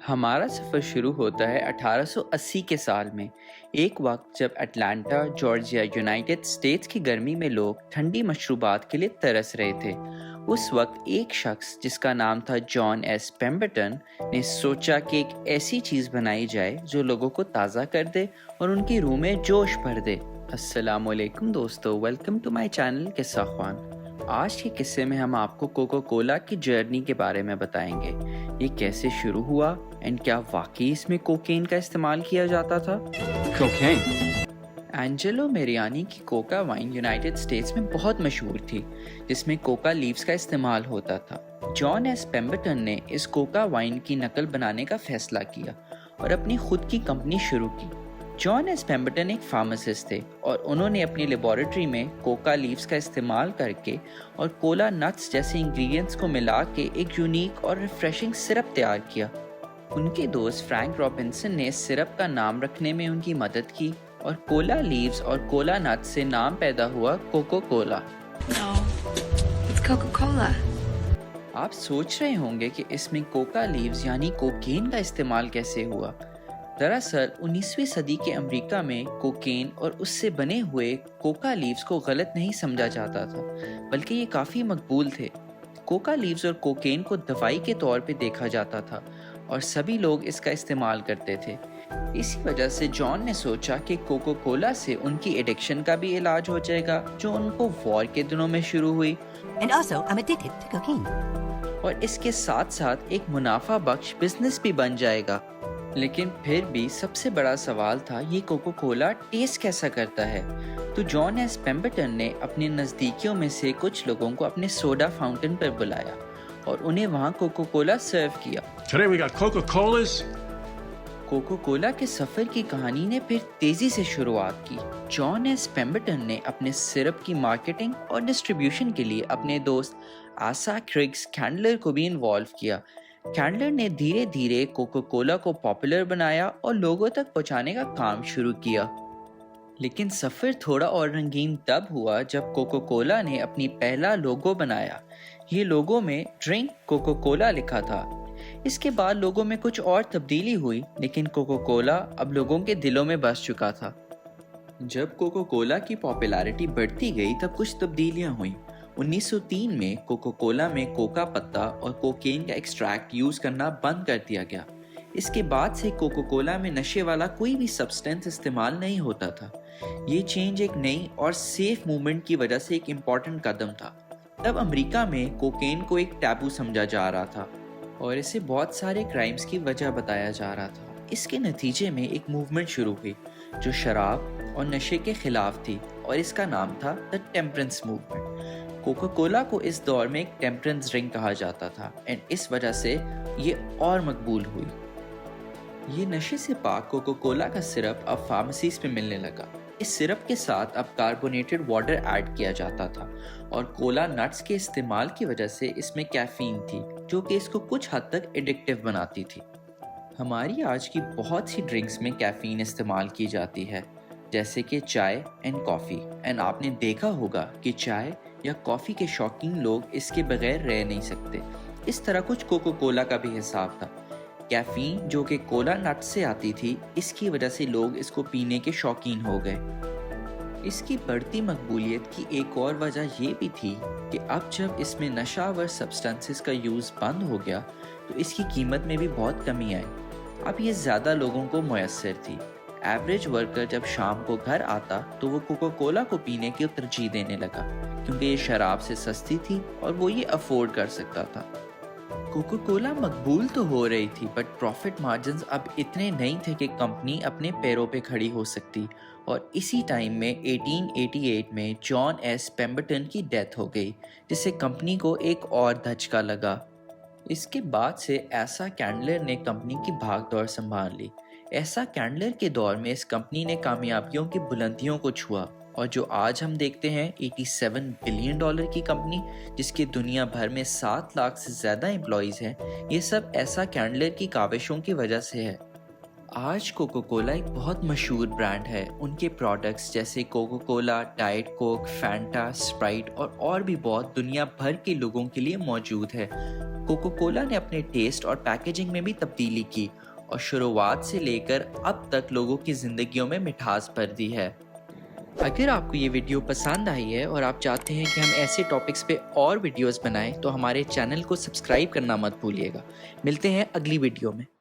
ہمارا سفر شروع ہوتا ہے 1880 کے سال میں، ایک وقت جب اٹلانٹا، جارجیا، یونائٹڈ اسٹیٹس کی گرمی میں لوگ ٹھنڈی مشروبات کے لیے ترس رہے تھے۔ اس وقت ایک شخص جس کا نام تھا جان ایس پیمبرٹن نے سوچا کہ ایک ایسی چیز بنائی جائے جو لوگوں کو تازہ کر دے اور ان کی روح میں جوش بھر دے۔ السلام علیکم دوستو، ویلکم ٹو مائی چینل قصہ خوان۔ آج کے قصے میں ہم آپ کو کوکا کولا کی جرنی کے بارے میں بتائیں گے۔ یہ کیسے شروع ہوا اینڈ کیا واقعی اس میں کوکین کا استعمال کیا جاتا تھا؟ اینجلو میریانی کی کوکا وائن یونائٹڈ اسٹیٹس میں بہت مشہور تھی، جس میں کوکا لیوز کا استعمال ہوتا تھا۔ جان ایس پیمبرٹن نے اس کوکا وائن کی نقل بنانے کا فیصلہ کیا اور اپنی خود کی کمپنی شروع کی۔ جان ایس پیمبرٹن ایک فارماسسٹ تھے اور انہوں نے اپنی لیبارٹری میں کوکا لیوز کا استعمال کر کے اور کولا نٹس جیسے انگریڈینٹس کو ملا کے ایک یونیک اور ریفریشنگ سرپ تیار کیا۔ ان کے دوست فرینک رابنسن نے اس سرپ کا نام رکھنے میں ان کی مدد کی اور کولا لیوز اور کولا نٹس سے نام پیدا ہوا Coca Cola. No, it's Coca-Cola. آپ سوچ رہے ہوں گے کہ اس میں کوکا لیوز یعنی کوکین کا استعمال کیسے ہوا؟ دراصل 19ویں صدی کے امریکہ میں کوکین اور اس سے بنے ہوئے کوکا لیوز کو غلط نہیں سمجھا جاتا تھا، بلکہ یہ کافی مقبول تھے۔ کوکا لیوز اور کوکین کو دوائی کے طور پہ دیکھا جاتا تھا اور سبھی لوگ اس کا استعمال کرتے تھے۔ اسی وجہ سے جان نے سوچا کہ کوکا کولا سے ان کی ایڈکشن کا بھی علاج ہو جائے گا، جو ان کو وار کے دنوں میں شروع ہوئی، And also, I'm addicted to cocaine. اور اس کے ساتھ ساتھ ایک منافع بخش بزنس بھی بن جائے گا۔ لیکن پھر بھی سب سے بڑا سوال تھا، یہ کوکا کولا ٹیسٹ کیسا کرتا ہے؟ تو جان ایس پیمبرٹن نے اپنے نزدیکیوں میں سے کچھ لوگوں کو اپنے سوڈا فاؤنٹین پر بلایا اور انہیں وہاں کوکا کولا سرو کیا۔ Today we got Coca-Colas. Coca Cola کے سفر کی کہانی نے پھر تیزی سے شروعات کی۔ جان ایس پیمبرٹن نے اپنے سرپ کی مارکیٹنگ اور ڈسٹریبیوشن کے لیے اپنے دوست آسا کرگس کینڈلر کو بھی انوالو کیا۔ کینڈلر نے دھیرے دھیرے کوکا کولا کو پاپولر بنایا اور لوگوں تک پہنچانے کا کام شروع کیا۔ لیکن سفر تھوڑا اور رنگین تب ہوا جب کوکا کولا نے اپنی پہلا لوگو بنایا۔ یہ لوگو میں ڈرنک کوکا کولا لکھا تھا۔ اس کے بعد لوگوں میں کچھ اور تبدیلی ہوئی، لیکن کوکا کولا اب لوگوں کے دلوں میں بس چکا تھا۔ جب کوکا کولا کی پاپولیرٹی بڑھتی گئی تب کچھ تبدیلیاں ہوئیں۔ 1903 میں کوکا کولا میں کوکا پتا اور کوکین کا ایکسٹریکٹ یوز کرنا بند کر دیا گیا۔ اس کے بعد سے کوکا کولا میں نشے والا کوئی بھی سبسٹینس استعمال نہیں ہوتا تھا۔ یہ چینج ایک نئی اور سیف موومنٹ کی وجہ سے ایک امپورٹنٹ قدم تھا۔ تب امریکہ میں کوکین کو ایک ٹیبو سمجھا جا رہا تھا اور اسے بہت سارے کرائمز کی وجہ بتایا جا رہا تھا۔ اس کے نتیجے میں ایک موومنٹ شروع ہوئی جو شراب اور نشے کے خلاف تھی اور اس کا نام تھا دی ٹیمپرنس موومنٹ۔ کوکا کولا کو اس دور میں ایک ٹیمپرنس ڈرنک کہا جاتا تھا اینڈ اس وجہ سے یہ اور مقبول ہوئی۔ یہ نشے سے پاک کوکا کولا کا سرپ اب فارمیسیز پہ ملنے لگا۔ اس سرپ کے ساتھ اب کاربونیٹڈ واٹر ایڈ کیا جاتا تھا اور کولا نٹس کے استعمال کی وجہ سے اس میں کیفین تھی جو کہ اس کو کچھ حد تک ایڈکٹیو بناتی تھی۔ ہماری آج کی بہت سی ڈرنکس میں کیفین استعمال کی جاتی ہے، جیسے کہ چائے اینڈ کافی، اینڈ آپ نے دیکھا ہوگا کہ چائے یا کافی کے شوقین لوگ اس کے بغیر رہ نہیں سکتے۔ اس طرح کچھ کوکا کولا کا بھی حساب تھا۔ کیفین جو کہ کولا نٹ سے آتی تھی، اس کی وجہ سے لوگ اس کو پینے کے شوقین ہو گئے۔ اس کی بڑھتی مقبولیت کی ایک اور وجہ یہ بھی تھی کہ اب جب اس میں نشہ آور سبسٹنسز کا یوز بند ہو گیا تو اس کی قیمت میں بھی بہت کمی آئی۔ اب یہ زیادہ لوگوں کو میسر تھی۔ ایوریج ورکر جب شام کو گھر آتا تو وہ کوکا کولا کو پینے کی ترجیح دینے لگا کیونکہ یہ شراب سے سستی تھی اور وہ یہ افورڈ کر سکتا تھا۔ کوکا کولا مقبول تو ہو رہی تھی بٹ پروفٹ مارجنز اب اتنے نہیں تھے کہ کمپنی اپنے پیروں پہ کھڑی ہو سکتی، اور اسی ٹائم میں 1888 میں جان ایس پیمبرٹن کی ڈیتھ ہو گئی، جس سے کمپنی کو ایک اور دھچکا لگا۔ اس کے بعد سے ایسا کینڈلر نے کمپنی کی بھاگ دوڑ سنبھال لی۔ ایسا کینڈلر کے دور میں اس کمپنی نے کامیابیوں کی بلندیوں کو چھوا اور جو آج ہم دیکھتے ہیں 87 بلین ڈالر کی کمپنی، جس کی دنیا بھر میں 7 لاکھ سے زیادہ امپلائیز ہیں، یہ سب ایسا کینڈلر کی کاوشوں کی وجہ سے ہے۔ آج کوکو کولا ایک بہت مشہور برانڈ ہے. ان کے پروڈکٹس جیسے کوکو کولا، ڈائٹ کوک، فینٹا، اسپرائٹ اور بھی بہت دنیا بھر کے لوگوں کے لیے موجود ہے. کوکو کولا نے اپنے ٹیسٹ اور پیکیجنگ میں بھی تبدیلی کی اور شروعات سے لے کر اب تک لوگوں کی زندگیوں میں مٹھاس بھر دی ہے. اگر آپ کو یہ ویڈیو پسند آئی ہے اور آپ چاہتے ہیں کہ ہم ایسے ٹاپکس پہ اور ویڈیوز بنائیں تو ہمارے چینل کو سبسکرائب کرنا مت بھولیے گا. ملتے ہیں اگلی ویڈیو میں.